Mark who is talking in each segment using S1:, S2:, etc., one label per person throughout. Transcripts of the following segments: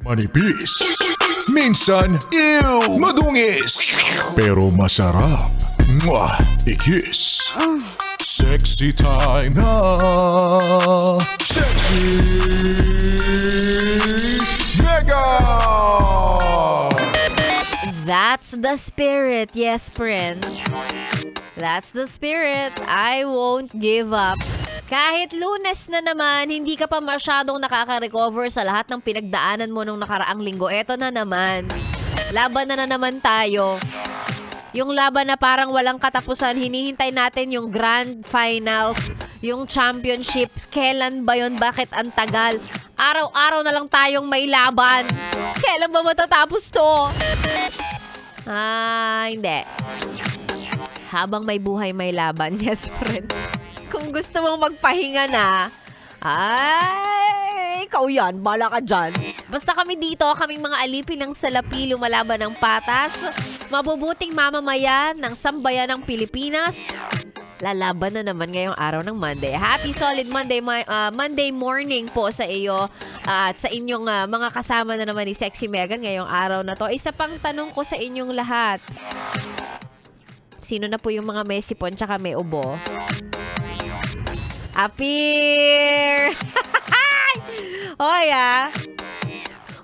S1: Manipis, minsan, ew, madungis, pero masarap. Mwah, ikis. Sexy time na. Sexy Mega!
S2: That's the spirit, yes, friend. That's the spirit. I won't give up. Kahit Lunes na naman, hindi ka pa masyadong nakaka-recover sa lahat ng pinagdaanan mo nung nakaraang linggo. Eto na naman. Laban na naman tayo. Yung laban na parang walang katapusan, hinihintay natin yung grand finals, yung championship. Kailan ba yun? Bakit ang tagal? Araw-araw na lang tayong may laban. Kailan ba matatapos to? Hindi. Habang may buhay, may laban. Yes, friend. Kung gusto mong magpahinga na, ay, ikaw yan, bala ka dyan. Basta kami dito, kaming mga alipin ng salapi, lumalaban ng patas, mabubuting mamamayan ng sambayan ng Pilipinas, lalaban na naman ngayong araw ng Monday. Happy solid Monday morning po sa iyo at sa inyong mga kasama na naman ni Sexy Megan ngayong araw na to. Isa pang tanong ko sa inyong lahat. Sino na po yung mga may sipon tsaka may ubo? Appear! Hoy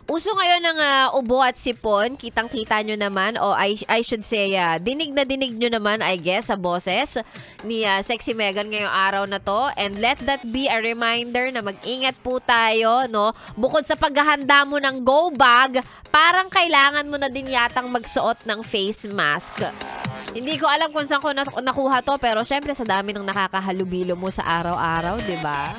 S2: uso ngayon ng ubo at sipon. Kitang-kita nyo naman, o I should say, dinig na dinig nyo naman, I guess, sa boses ni Sexy Megan ngayong araw na to. And let that be a reminder na mag-ingat po tayo, no? Bukod sa paghahanda mo ng go bag, parang kailangan mo na din yatang magsuot ng face mask. Hindi ko alam kung saan ko nakuha to, pero syempre sa dami ng nakakahalubilo mo sa araw-araw, di ba?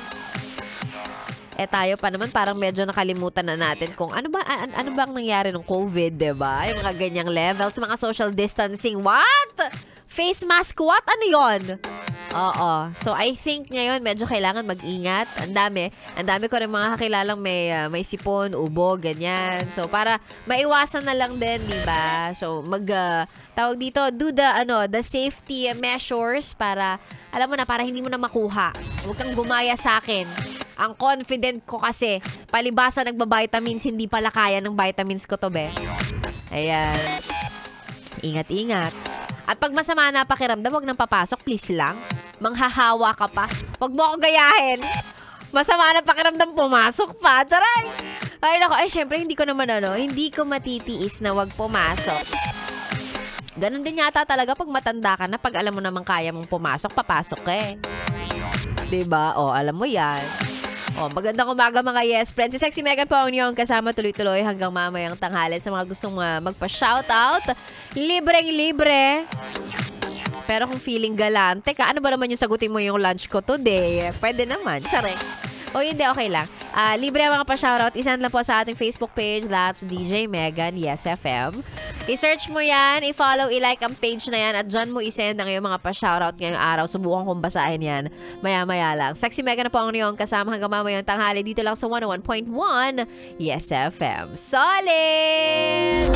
S2: Tayo pa naman parang medyo nakalimutan na natin kung ano ba ang nangyari ng COVID, di ba? Yung mga ganyang levels, mga social distancing. What? Face mask, what? Ano yon? Oo. So, I think ngayon medyo kailangan mag-ingat. Ang dami ko rin mga kakilalang may sipon, ubo, ganyan. So, para maiwasan na lang din, di ba? So, tawag dito, do the safety measures para, alam mo na, para hindi mo na makuha. Huwag kang gumaya sa akin. Ang confident ko kasi, palibasa nagba-vitamins, hindi pala kaya ng vitamins ko to, be. Ayan. Ingat-ingat. At pag masama na pakiramdam, huwag nang papasok, please lang. Manghahawa ka pa. Huwag mo ako gayahin. Masama na pakiramdam, pumasok pa. Charay! Ay, nako. Syempre, hindi ko matitiis na huwag pumasok. Ganon din yata talaga pag matanda ka na, pag alam mo naman kaya mong pumasok, papasok ka eh. Diba? Alam mo yan. Magandang umaga mga yes friends. Si Sexy Megan po ang inyong kasama tuloy-tuloy hanggang mamayang tanghali. Sa mga gustong magpa-shoutout, libreng-libre. Pero kung feeling galante ka, ano ba naman yung sagutin mo yung lunch ko today? Pwede naman. Tsare. Hindi, okay lang. Libre ang mga pa-shoutout. Isend lang po sa ating Facebook page. That's DJ Megan, Yes FM. I-search mo yan, i-follow, i-like ang page na yan at dyan mo i-send ang iyong mga pa-shoutout ngayong araw. Subukan kong basahin yan. Maya-maya lang. Sexy Megan na po ang inyong kasama hanggang mamayang tanghali dito lang sa 101.1 Yes FM. Solid!